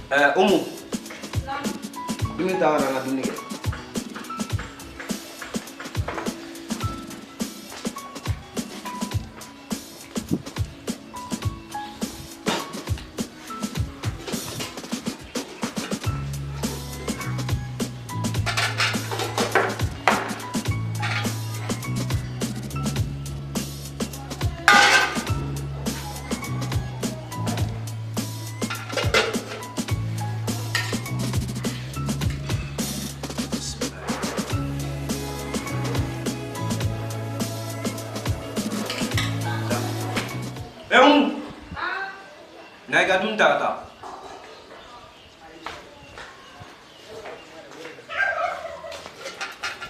Umu. Dumi tahu nana dumi ke? Naik adun tak tak.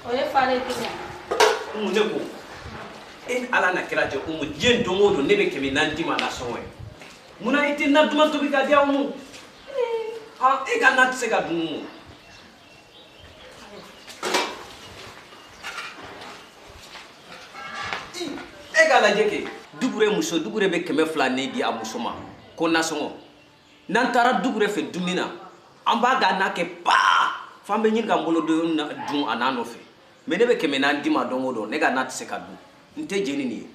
Oleh fale tinya. Ne ko. Ala na kira je jen dongo do ne be kemi nanti ma na sonwe. Muna ite na duma to bi ka dia ga na tse ga dum. Ga la jeke. Dugure be keme fla ne di amusoma. Ko na songo. Nan tara dugure fe dumina. Amba ga na ke pa. Fambe nyin ga mbolo do dum anano fe. Me ne be keme nan di ma dongo do ne ga na tse ka dum. Nte jeni ni.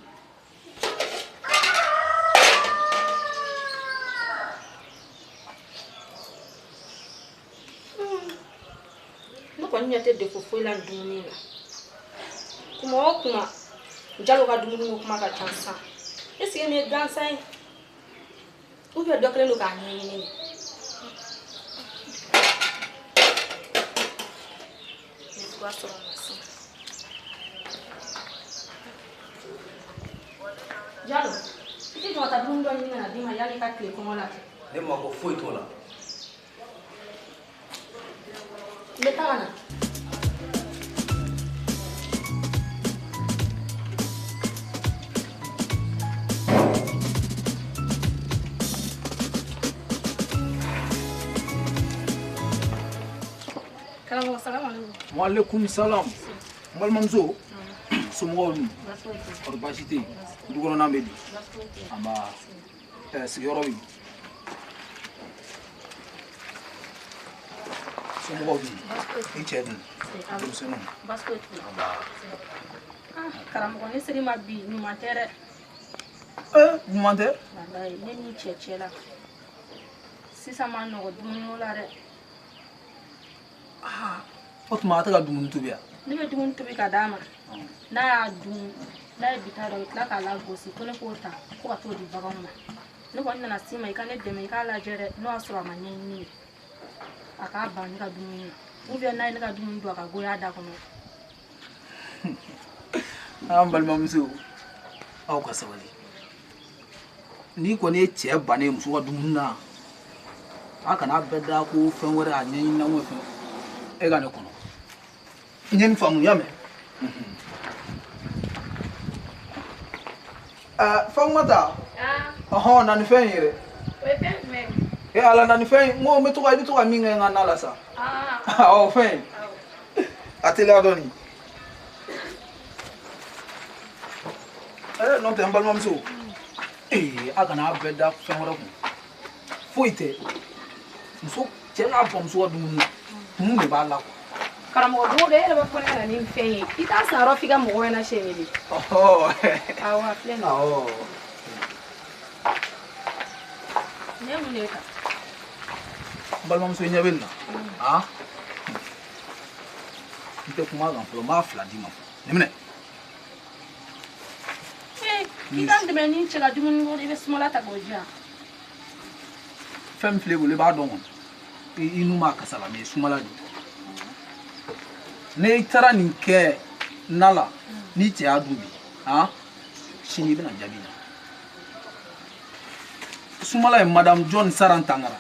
No ko nyate de fofo la dumuni la. Kuma jalo ka dumuni ko kuma ka chansa. Esi me dansa yi. Ou bien dokle lo ka ni. Let's go so on. Jalo, tu dois t'abonner dans une année, mais il y a les quatre clés comment là. Ne ma ko foi to la. Le temps. Waalaikum salam. Malmanzo. Sumgon. Orbasiti. Dugono na medi. Ama sigorobi. Sumgon. Ichedin. Dumseno. Basko. Karam ko ni seri mabi ni matere. Ni matere? Wallahi ni chechela. Sisa mano dumno la re. Otuma ta ga dumun tubia. Ni be dumun tubi ka dama. Na dum na bitaro itla ka la gosi to ne kota ko ka to di bagama. No ko na sima ikane de me ka la jere no asura manyenni. Aka ba ni ka dumun. Ou bien na ni ka dumun do ka goya da kono. Ambal mamsu. Au ka sawali. Ni ko ne che ba ne musu wa dumun na. Aka na beda ko fen wore anyen na wo fen. E ga ne kono. Nyen famu yame. Mata. Na ni fen yire. We fen me. Ala na ni fen mo me to ka minga ngana la sa. Oh fen. Atela doni. Non te mbal mamso. Aga na beda fen wore ko. Foite. Muso chela bom so dum. Me ba la ko. Karamo do de ele ba fona na ni fen. Ita sa ro figa mo na shemeli. Oh. Awa plena. Oh. Nyemuneka. Balmam so nyabelna. Ite kuma ga flo ma fla di ma. Nemne. Ita ndeme ni chela dumun ngo ibe smola ta goja. Fem flego le ba don. Inu ma kasala me sumala di. Ne itara ninke nala ni te adubi. Shini bena jabina. Sumala e Madame John Sarantangara.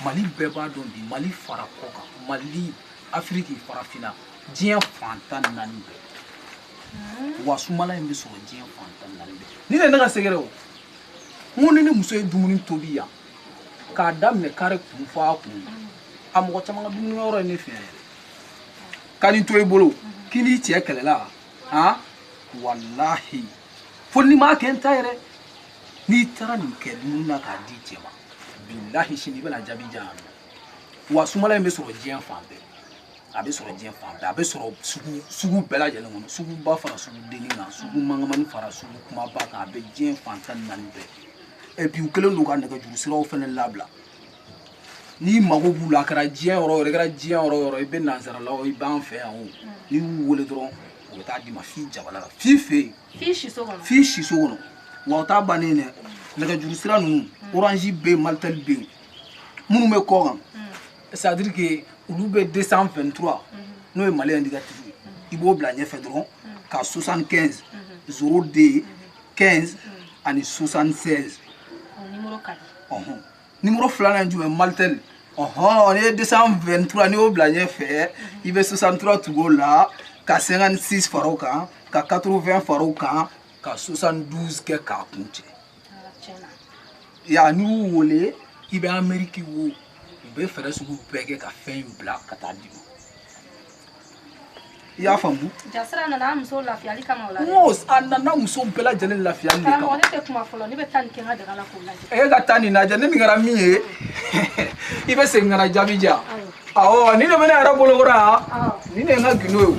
Mali beba don di Mali farakoka, Mali Afrique farafina, dien fantan nani. Wa sumala e mbiso dien fantan nani. Ni ne nga segere o. Ngoni ni muso e dumuni tobiya. Ka damne kare kunfa ku. Amo chama dumuni oro ni fe. Kani to e bolo, kini ti ekelela. Wallahi. Fonni ma ken tayre. Ni tara ni ke nuna ka di jema. billahi sini bena jabi jam wa sumala me soro jian fambe abe soro jian fambe abe soro sugu bela jele ngono sugu ba fara sugu deninga sugu mangamani fara sugu kuma ba ka abe jian fantan nanbe et puis ukelen do ka nega juru siraw fene labla ni mago bula kara jian oro kara jian oro ibe nanzara law ibe an fe an ni wole dron o ta di ma fi jabala fi fe fi shiso wa ta banene nega juru sira nu orange be maltel be munu me ko c'est à dire que ulu be 223 no e malien indicatif ibo bla nye fe dron ka 75 02 15 ani 76 numéro 4 numéro flana njume maltel on est 223 ni o bla nye fe ibe 63 tugo la ka 56 faroka ka 80 faroka ka 72 ke ka kunche ya ni wole ibe Amerique wo ibe fere sugu bege ka fen bla ka ta di ya famu jasra na muso lafiya li kama wala mos anana muso bela jele lafiya li kama ne te kuma folo ni be tan ke nga daga la ko la e ga tani na jele ni ngara mi e ibe se ngara jabija awo ni no mena ara bolo gora ni ne nga gino